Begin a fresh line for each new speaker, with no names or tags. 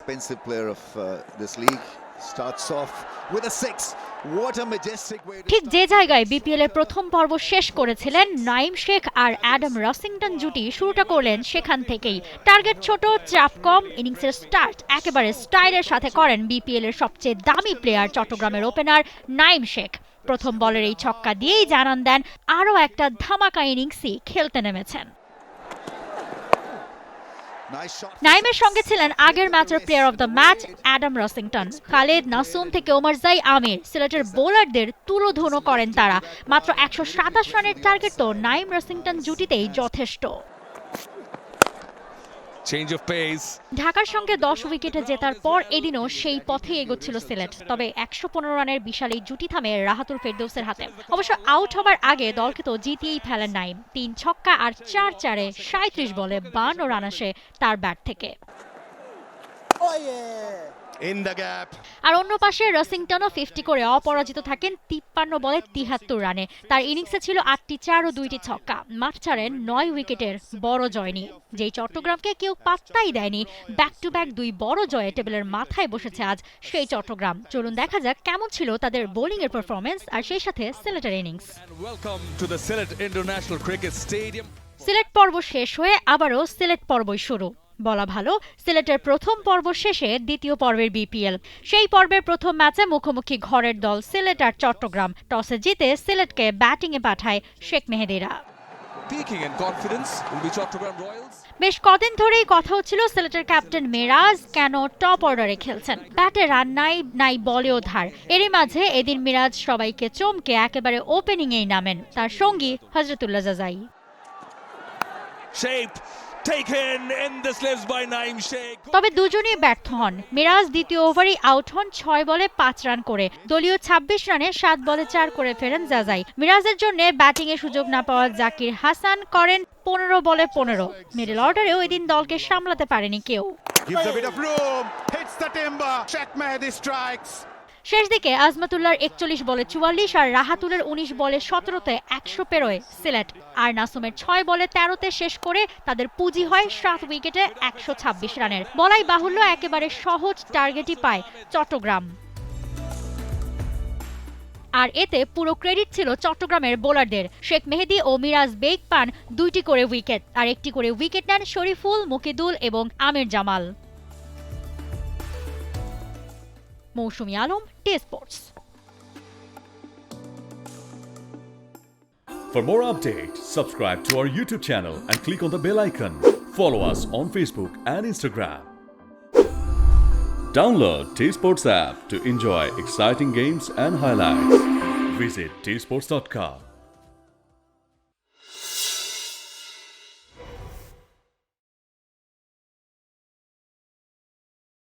expensive player of this league. Starts off with a 6. What a majestic way to
ঠিক যে জায়গায় BPL এর প্রথম পর্ব শেষ করেছিলেন নাইম শেখ আর অ্যাডাম রসিংটন জুটি শুরুটা করলেন সেখান থেকেই। টার্গেট ছোট, চাপ কম, ইনিংসের স্টার্ট একেবারে স্টাইলের সাথে করেন বিপিএল এর সবচেয়ে দামি প্লেয়ার চট্টগ্রামের ওপেনার নাইম শেখ। প্রথম বলের এই ছক্কা দিয়েই জানান দেন আরও একটা ধামাকা ইনিংসই খেলতে নেমেছেন। নাইমের সঙ্গে ছিলেন আগের ম্যাচের player of the match Adam Rossington. Khaled, Nasum থেকে ওমরজাই আমির, সিলেটের বোলারদের তুলোধুনো করেন তারা। মাত্র 127 রানের টার্গেট তো নাইম রসিংটন জুটিতেই যথেষ্ট। ঢাকার সঙ্গে 10 উইকেটে জেতার পর এদিনও সেই পথে এগোচ্ছিল সিলেট। তবে 115 রানের বিশাল এই জুটি থামে রাহাতুল ফেরদৌসের হাতে। অবশ্য আউট হবার আগে দলকে তো জিতিয়েই ফেলেন নাইম। 3 ছক্কা আর 4 চারে 37 বলে 52 রান আসে তার ব্যাট থেকে। আর অন্য পাশে রসিংটনও 50 করে অপরাজিত থাকেন 53 বলে 73 রানে। তার ইনিংসে ছিল 8টি 4 ও 2টি ছক্কা। মাঠ ছাড়েন 9 উইকেটের বড় জয় নিয়ে। যেই চট্টগ্রামকে কেউ পাত্তাই দেয়নি, ব্যাক টু ব্যাক 2 বড় জয়ে টেবিলের মাথায় বসেছে আজ সেই চট্টগ্রাম। চলুন দেখা যাক কেমন ছিল তাদের বোলিং এর পারফরম্যান্স আর সেই সাথে সিলেটের ইনিংস। সিলেট পর্ব শেষ হয়ে আবারও সিলেট পর্বই শুরু। বলা ভালো, সিলেটের প্রথম পর্ব শেষে দ্বিতীয় পর্বের বিপিএল। সেই পর্বের প্রথম ম্যাচে মুখোমুখি ঘরের দল সিলেট আর চট্টগ্রাম। টসে জিতে সিলেটকে ব্যাটিংয়ে পাঠায় শেখ মেহেদীরা। বেশ কদিন ধরেই কথা হচ্ছিল সিলেটের ক্যাপ্টেন মিরাজ কেন টপ অর্ডারে খেলছেন। ব্যাটে রান নাই বলেও ধার। এরই মাঝে এদিন মিরাজ সবাইকে চমকে একেবারে ওপেনিংয়েই নামেন, তার সঙ্গী হযরতুল্লাহ জাজাই। তবে দুজনেই ব্যর্থ হন। মিরাজ দ্বিতীয় ওভারেই আউট হন 6 বলে 5 রান করে। দলীয় 26 রানে 7 বলে 4 করে ফেরেন জাজাই। মিরাজের জন্য ব্যাটিংয়ে সুযোগ না পাওয়া জাকির হাসান করেন 15 বলে 15। মিডল অর্ডারেও এদিন দলকে সামলাতে পারেনি কেউ। শেষ দিকে আজমাতুল্লাহর 41 বলে 44 আর রাহাতুলের 19 বলে 17তে 100 পেরোয় সিলেট। আর নাসুমের 6 বলে 13তে শেষ করে তাদের পুঁজি হয় 7 উইকেটে 126 রানের। বলাই বাহুল্য একেবারে সহজ টার্গেটই পায় চট্টগ্রাম। আর এতে পুরো ক্রেডিট ছিল চট্টগ্রামের বোলারদের। শেখ মেহেদী ও মিরাজ বেগ পান 2টি করে উইকেট, আর 1টি করে উইকেট নেন শরীফুল, মুকিদুল এবং আমির জামাল। মৌসুমী Alam, T Sports.
For more updates, subscribe to our YouTube channel and click on the bell icon. Follow us on Facebook and Instagram. Download T Sports app to enjoy exciting games and highlights. Visit tsports.com.